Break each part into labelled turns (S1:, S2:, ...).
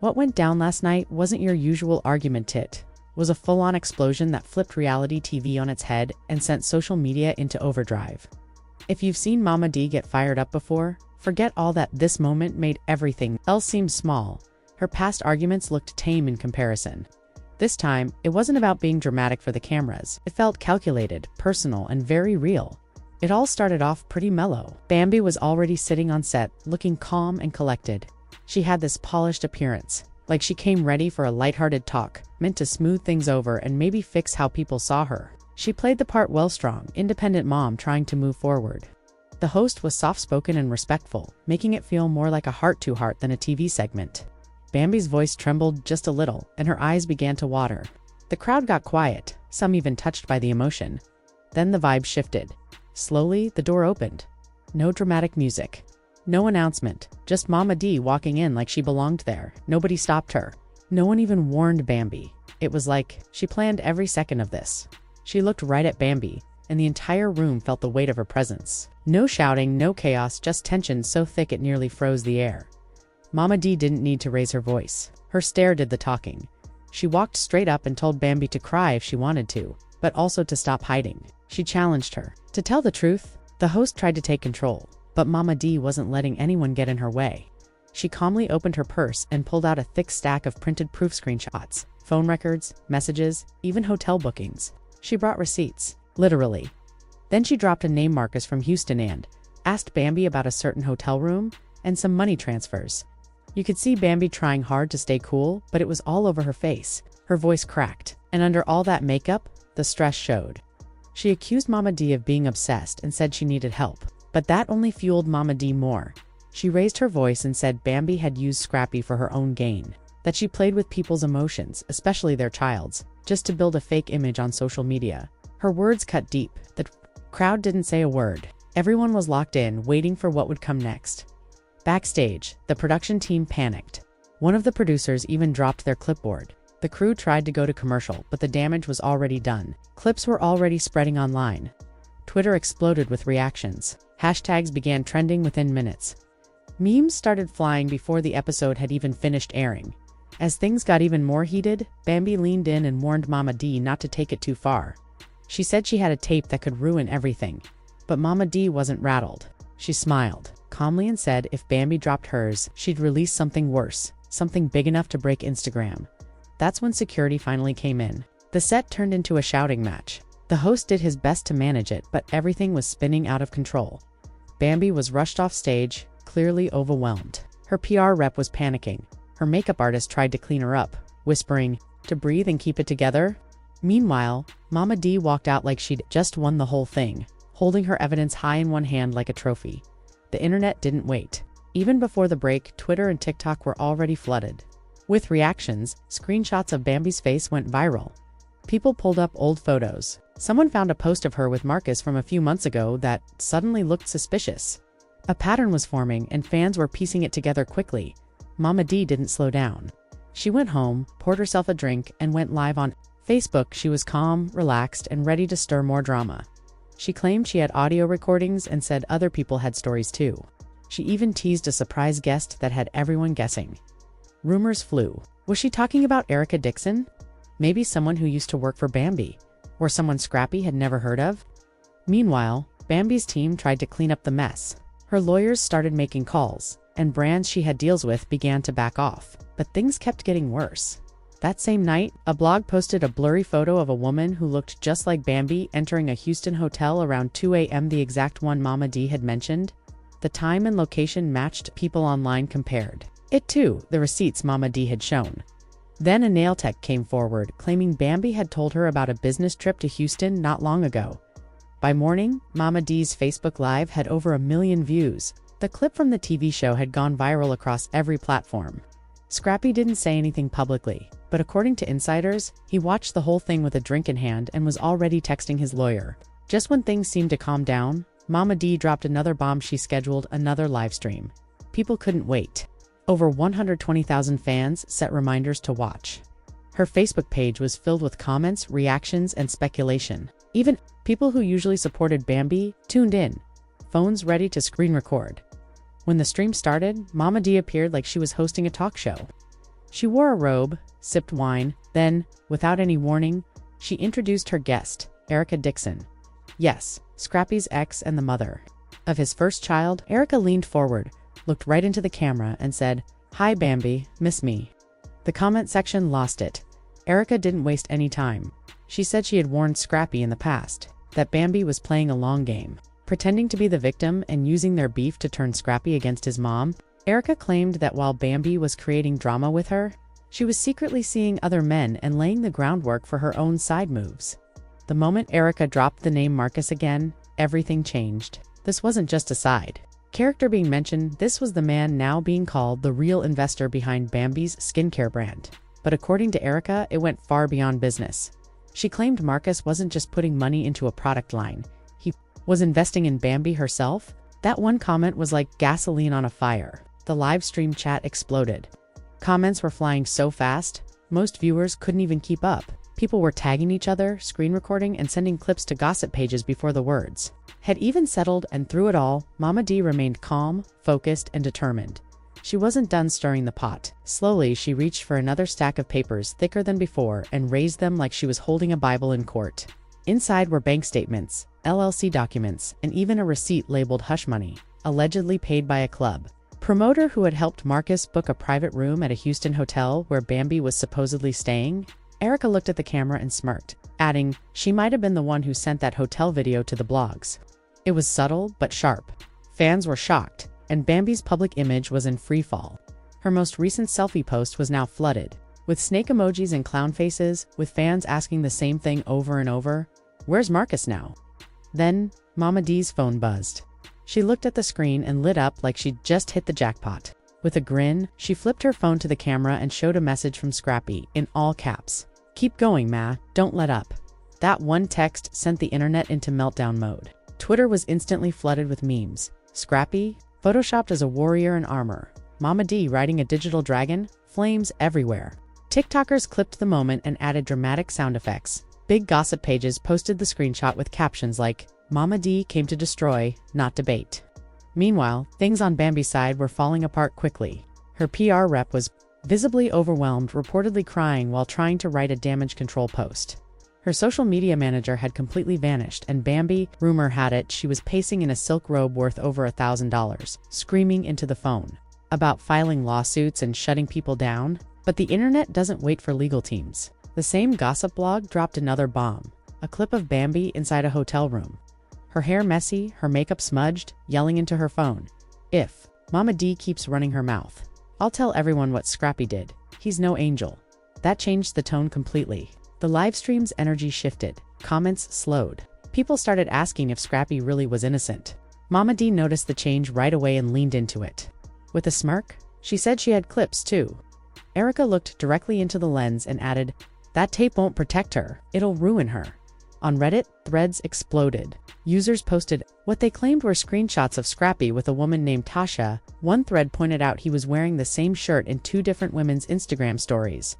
S1: What went down last night wasn't your usual argument, it was a full-on explosion that flipped reality TV on its head and sent social media into overdrive. If you've seen Mama Dee get fired up before, forget all that. This moment made everything else seem small. Her past arguments looked tame in comparison. This time, it wasn't about being dramatic for the cameras. It felt calculated, personal, and very real. It all started off pretty mellow. Bambi was already sitting on set, looking calm and collected. She had this polished appearance, like she came ready for a lighthearted talk, meant to smooth things over and maybe fix how people saw her. She played the part well, strong, independent mom trying to move forward. The host was soft-spoken and respectful, making it feel more like a heart-to-heart than a TV segment. Bambi's voice trembled just a little, and her eyes began to water. The crowd got quiet, some even touched by the emotion. Then the vibe shifted. Slowly, the door opened. No dramatic music. No announcement, just Mama Dee walking in like she belonged there. Nobody stopped her. No one even warned Bambi. It was like she planned every second of this. She looked right at Bambi, and the entire room felt the weight of her presence. No shouting, no chaos, just tension so thick it nearly froze the air. Mama Dee didn't need to raise her voice. Her stare did the talking. She walked straight up and told Bambi to cry if she wanted to, but also to stop hiding. She challenged her. To tell the truth, the host tried to take control, but Mama Dee wasn't letting anyone get in her way. She calmly opened her purse and pulled out a thick stack of printed proof screenshots, phone records, messages, even hotel bookings. She brought receipts, literally. Then she dropped a name Marcus from Houston and asked Bambi about a certain hotel room and some money transfers. You could see Bambi trying hard to stay cool, but it was all over her face. Her voice cracked, and under all that makeup, the stress showed. She accused Mama Dee of being obsessed and said she needed help, but that only fueled Mama Dee more. She raised her voice and said Bambi had used Scrappy for her own gain, that she played with people's emotions, especially their child's, just to build a fake image on social media. Her words cut deep. The crowd didn't say a word. Everyone was locked in, waiting for what would come next. Backstage, the production team panicked. One of the producers even dropped their clipboard. The crew tried to go to commercial, but the damage was already done. Clips were already spreading online. Twitter exploded with reactions. Hashtags began trending within minutes. Memes started flying before the episode had even finished airing. As things got even more heated, Bambi leaned in and warned Mama Dee not to take it too far. She said she had a tape that could ruin everything. But Mama Dee wasn't rattled. She smiled calmly and said if Bambi dropped hers, she'd release something worse, something big enough to break Instagram. That's when security finally came in. The set turned into a shouting match. The host did his best to manage it, but everything was spinning out of control. Bambi was rushed off stage, clearly overwhelmed. Her PR rep was panicking. Her makeup artist tried to clean her up, whispering, to breathe and keep it together. Meanwhile, Mama Dee walked out like she'd just won the whole thing, holding her evidence high in one hand like a trophy. The internet didn't wait. Even before the break, Twitter and TikTok were already flooded. With reactions, screenshots of Bambi's face went viral. People pulled up old photos. Someone found a post of her with Marcus from a few months ago that suddenly looked suspicious. A pattern was forming and fans were piecing it together quickly. Mama Dee didn't slow down. She went home, poured herself a drink, and went live on Facebook. She was calm, relaxed, and ready to stir more drama. She claimed she had audio recordings and said other people had stories too. She even teased a surprise guest that had everyone guessing. Rumors flew. Was she talking about Erica Dixon? Maybe someone who used to work for Bambi, or someone Scrappy had never heard of? Meanwhile, Bambi's team tried to clean up the mess. Her lawyers started making calls, and brands she had deals with began to back off. But things kept getting worse. That same night, a blog posted a blurry photo of a woman who looked just like Bambi entering a Houston hotel around 2 a.m., the exact one Mama Dee had mentioned. The time and location matched. People online compared it to the receipts Mama Dee had shown. Then a nail tech came forward, claiming Bambi had told her about a business trip to Houston not long ago. By morning, Mama Dee's Facebook Live had over 1 million views. The clip from the TV show had gone viral across every platform. Scrappy didn't say anything publicly, but according to insiders, he watched the whole thing with a drink in hand and was already texting his lawyer. Just when things seemed to calm down, Mama Dee dropped another bomb. She scheduled another live stream. People couldn't wait. Over 120,000 fans set reminders to watch. Her Facebook page was filled with comments, reactions, and speculation. Even people who usually supported Bambi tuned in, phones ready to screen record. When the stream started, Mama Dee appeared like she was hosting a talk show. She wore a robe, sipped wine, then, without any warning, she introduced her guest, Erica Dixon. Yes, Scrappy's ex and the mother of his first child. Erica leaned forward, looked right into the camera, and said, "Hi Bambi, miss me?" The comment section lost it. Erica didn't waste any time. She said she had warned Scrappy in the past that Bambi was playing a long game, pretending to be the victim and using their beef to turn Scrappy against his mom. Erica claimed that while Bambi was creating drama with her, she was secretly seeing other men and laying the groundwork for her own side moves. The moment Erica dropped the name Marcus again, everything changed. This wasn't just a side character being mentioned, this was the man now being called the real investor behind Bambi's skincare brand. But according to Erica, it went far beyond business. She claimed Marcus wasn't just putting money into a product line, he was investing in Bambi herself. That one comment was like gasoline on a fire. The live stream chat exploded. Comments were flying so fast, most viewers couldn't even keep up. People were tagging each other, screen recording, and sending clips to gossip pages before the words had even settled, and through it all, Mama Dee remained calm, focused, and determined. She wasn't done stirring the pot. Slowly, she reached for another stack of papers thicker than before and raised them like she was holding a Bible in court. Inside were bank statements, LLC documents, and even a receipt labeled hush money, allegedly paid by a club promoter who had helped Marcus book a private room at a Houston hotel where Bambi was supposedly staying. Erica looked at the camera and smirked, adding, "She might have been the one who sent that hotel video to the blogs." It was subtle but sharp. Fans were shocked, and Bambi's public image was in free fall. Her most recent selfie post was now flooded with snake emojis and clown faces, with fans asking the same thing over and over. Where's Marcus now? Then, Mama Dee's phone buzzed. She looked at the screen and lit up like she'd just hit the jackpot. With a grin, she flipped her phone to the camera and showed a message from Scrappy, in all caps. "Keep going, ma, don't let up." That one text sent the internet into meltdown mode. Twitter was instantly flooded with memes. Scrappy, photoshopped as a warrior in armor. Mama Dee riding a digital dragon, flames everywhere. TikTokers clipped the moment and added dramatic sound effects. Big gossip pages posted the screenshot with captions like, "Mama Dee came to destroy, not debate." Meanwhile, things on Bambi's side were falling apart quickly. Her PR rep was visibly overwhelmed, reportedly crying while trying to write a damage control post. Her social media manager had completely vanished, and Bambi, rumor had it, she was pacing in a silk robe worth over $1,000, screaming into the phone about filing lawsuits and shutting people down. But the internet doesn't wait for legal teams. The same gossip blog dropped another bomb, a clip of Bambi inside a hotel room. Her hair messy, her makeup smudged, yelling into her phone, "If Mama Dee keeps running her mouth, I'll tell everyone what Scrappy did. He's no angel." That changed the tone completely. The livestream's energy shifted, comments slowed. People started asking if Scrappy really was innocent. Mama Dee noticed the change right away and leaned into it. With a smirk, she said she had clips too. Erica looked directly into the lens and added, "That tape won't protect her, it'll ruin her." On Reddit, threads exploded. Users posted what they claimed were screenshots of Scrappy with a woman named Tasha. One thread pointed out he was wearing the same shirt in two different women's Instagram stories.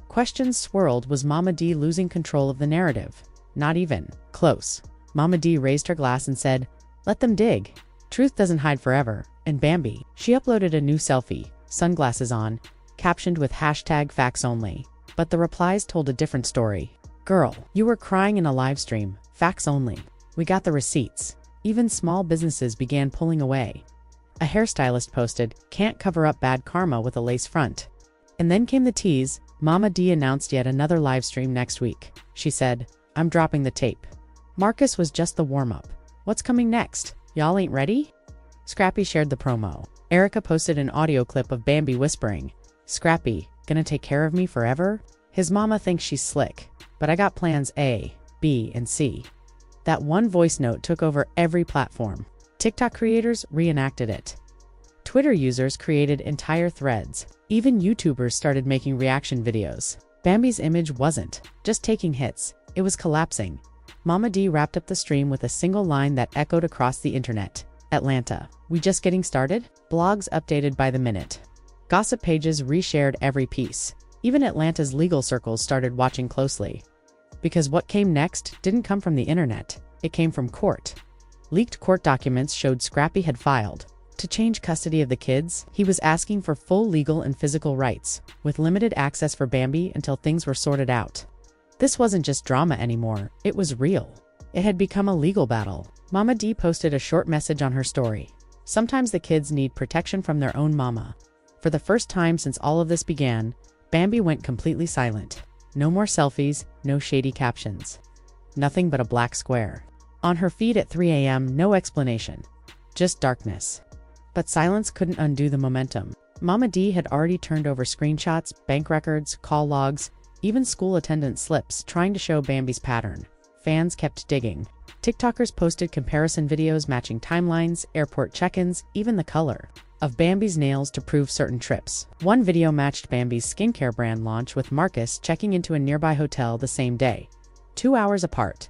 S1: Questions swirled: was Mama Dee losing control of the narrative? Not even close. Mama Dee raised her glass and said, "Let them dig. Truth doesn't hide forever." And Bambi, she uploaded a new selfie, sunglasses on, captioned with #factsonly. But the replies told a different story. "Girl, you were crying in a live stream. Facts only. We got the receipts." Even small businesses began pulling away. A hairstylist posted, "Can't cover up bad karma with a lace front." And then came the tease. Mama Dee announced yet another live stream next week. She said, "I'm dropping the tape. Marcus was just the warm-up. What's coming next? Y'all ain't ready?" Scrappy shared the promo. Erica posted an audio clip of Bambi whispering, "Scrappy, gonna take care of me forever? His mama thinks she's slick, but I got plans A, B, and C." That one voice note took over every platform. TikTok creators reenacted it. Twitter users created entire threads. Even YouTubers started making reaction videos. Bambi's image wasn't just taking hits, it was collapsing. Mama Dee wrapped up the stream with a single line that echoed across the internet. "Atlanta, we just getting started?" Blogs updated by the minute. Gossip pages reshared every piece. Even Atlanta's legal circles started watching closely. Because what came next didn't come from the internet, it came from court. Leaked court documents showed Scrappy had filed To change custody of the kids, he was asking for full legal and physical rights, with limited access for Bambi until things were sorted out. This wasn't just drama anymore, it was real. It had become a legal battle. Mama Dee posted a short message on her story. Sometimes the kids need protection from their own mama. For the first time since all of this began, Bambi went completely silent. No more selfies, no shady captions. Nothing but a black square. On her feed at 3 a.m., no explanation. Just darkness. But silence couldn't undo the momentum. Mama Dee had already turned over screenshots, bank records, call logs, even school attendance slips, trying to show Bambi's pattern. Fans kept digging. TikTokers posted comparison videos matching timelines, airport check-ins, even the color of Bambi's nails to prove certain trips. One video matched Bambi's skincare brand launch with Marcus checking into a nearby hotel the same day, 2 hours apart.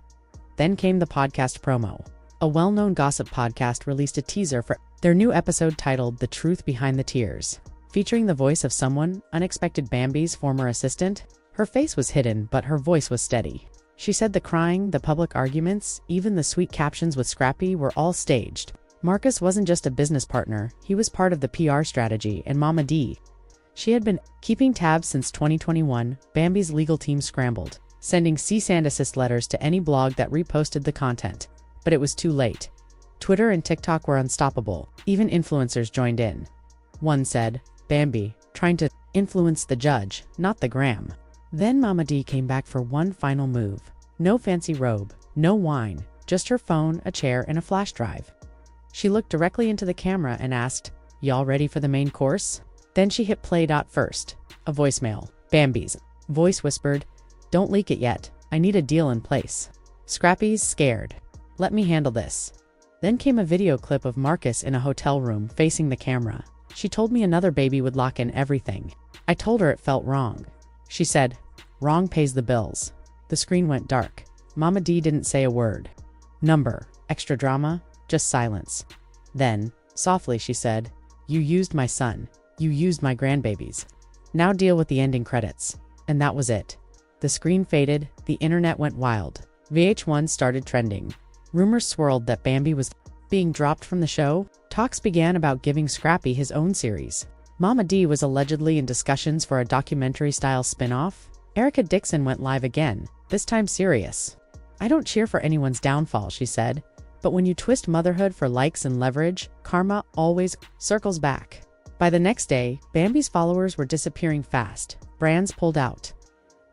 S1: Then came the podcast promo. A well-known gossip podcast released a teaser for their new episode titled The Truth Behind the Tears, featuring the voice of someone, unexpected Bambi's former assistant. Her face was hidden, but her voice was steady. She said the crying, the public arguments, even the sweet captions with Scrappy were all staged. Marcus wasn't just a business partner, he was part of the PR strategy, and Mama Dee. She had been keeping tabs since 2021. Bambi's legal team scrambled, sending cease and desist letters to any blog that reposted the content. But it was too late. Twitter and TikTok were unstoppable. Even influencers joined in. One said, "Bambi, trying to influence the judge, not the gram." Then Mama Dee came back for one final move. No fancy robe, no wine, just her phone, a chair, and a flash drive. She looked directly into the camera and asked, "Y'all ready for the main course?" Then she hit play. First, a voicemail. Bambi's voice whispered, "Don't leak it yet. I need a deal in place." Scrappy's scared. "Let me handle this." Then came a video clip of Marcus in a hotel room facing the camera. "She told me another baby would lock in everything. I told her it felt wrong." She said, "Wrong pays the bills." The screen went dark. Mama Dee didn't say a word. Number, extra drama, just silence. Then, softly she said, "You used my son. You used my grandbabies. Now deal with the ending credits." And that was it. The screen faded, the internet went wild. VH1 started trending. Rumors swirled that Bambi was being dropped from the show. Talks began about giving Scrappy his own series. Mama Dee was allegedly in discussions for a documentary-style spin-off. Erica Dixon went live again, this time serious. "I don't cheer for anyone's downfall," she said. "But when you twist motherhood for likes and leverage, karma always circles back." By the next day, Bambi's followers were disappearing fast. Brands pulled out.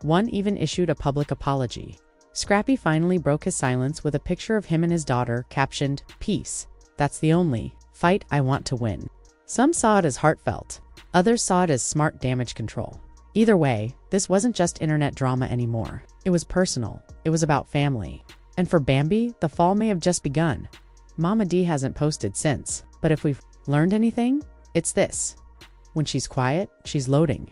S1: One even issued a public apology. Scrappy finally broke his silence with a picture of him and his daughter, captioned, "Peace. That's the only fight I want to win." Some saw it as heartfelt. Others saw it as smart damage control. Either way, this wasn't just internet drama anymore. It was personal. It was about family. And for Bambi, the fall may have just begun. Mama Dee hasn't posted since. But if we've learned anything, it's this. When she's quiet, she's loading.